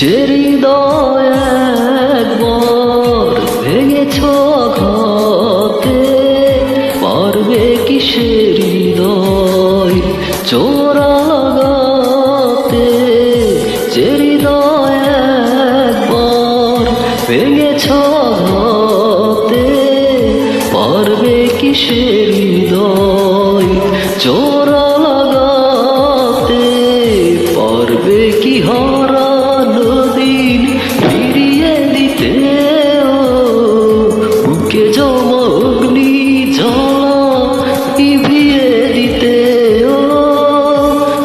যে হৃদয় একবার ভেঙেছ আঘাতে, পারবে কি সে হৃদয় জোড়া লাগাতে? যে হৃদয় একবার ভেঙেছ আঘাতে, পারবে কি সে হৃদয় জোড়া লাগাতে? পারবে কি হারানো দিন ফিরিয়ে দিতে? বুকে জমা অগ্নি জ্বালা নিভিয়ে দিতে?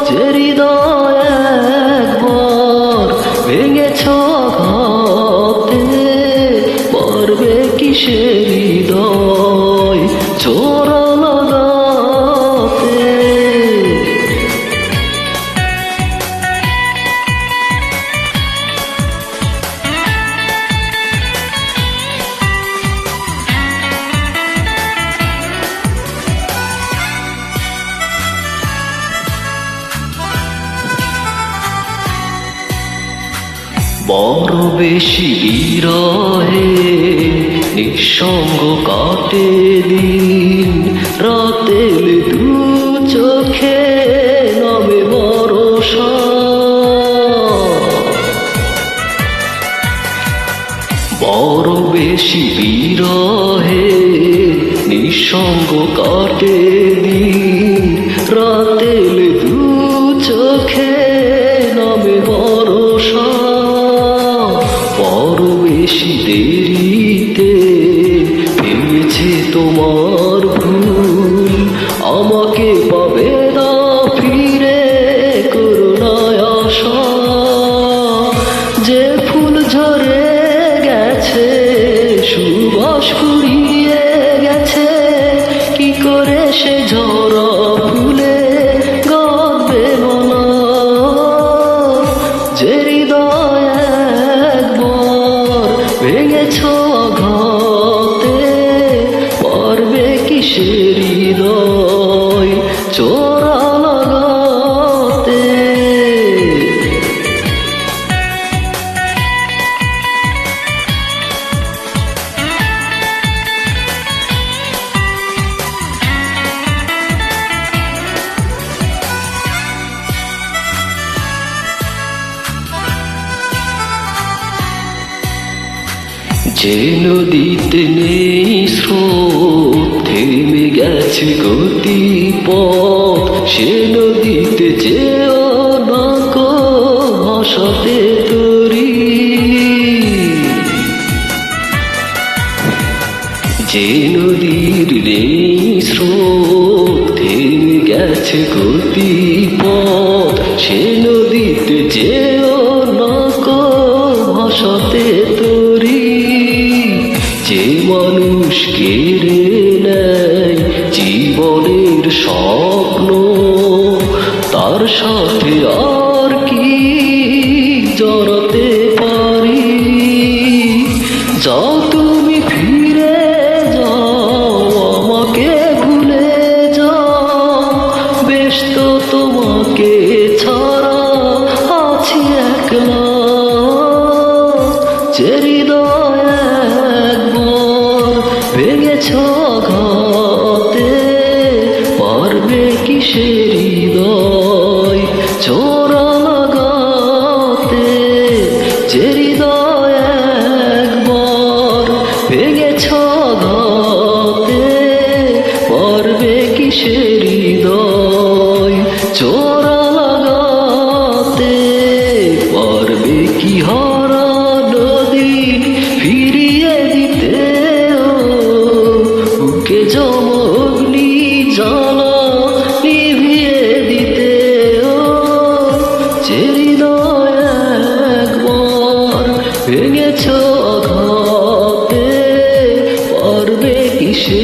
যে হৃদয় একবার ভেঙেছ আঘাতে, পারবে কি সে হৃদয় জোড়া লাগাতে? বড় বেশি বিরহে নিঃসঙ্গ কাটে দিন, রাতের দু চোখে নামে ভরসা। বড় বেশি বিরহে নিঃসঙ্গ কাটে দিন, রাতের দু চোখে নামে ভরসা। বড় বেশি দেরিতে ভেবেছে তোমার ভুল, আমাকে পাবে না ফিরে করুণায় আশা। যে ফুল ঝরে গেছে সুবাস কুড়িয়ে গেছে, কি করে সে ঝরা ফুলে গাবে মালা? যে হৃদয় একবার ভেঙেছ আঘাতে, পারবে কি সে হৃদয় জোড়া লাগাতে? যে নদীতে নেই স্রোত, থেমে গেছে গতিপথ, সে নদীতে যেও না কো ভাসাতে তরি। যে নদীর নেই স্রোত, থেমে গেছে গতিপথ, সে নদীতে যেও না কো ভাসাতে তরি। যে মানুষ কেড়ে নেয় জীবনের স্বপ্ন, তার সাথে আর কি জড়াতে পারি? যাও তুমি ফিরে যাও, আমাকে ভুলে যাও, বেশ তো তোমাকে ছাড়া আছি একলা। যে হৃদয় একবার ভেঙেছ আঘাতে, পারবে কি সে হৃদয় জোড়া লাগাতে? যে হৃদয় একবার ভেঙেছ আঘাতে, পারবে কি সে হৃদয় জোড়া লাগাতে? পারবে কি হারানো দিন ফিরিয়ে দিতে? বুকে জমা অগ্নি জ্বালা নিভিয়ে দিতে? যে হৃদয় একবার ভেঙেছ আঘাতে, পারবে কি সে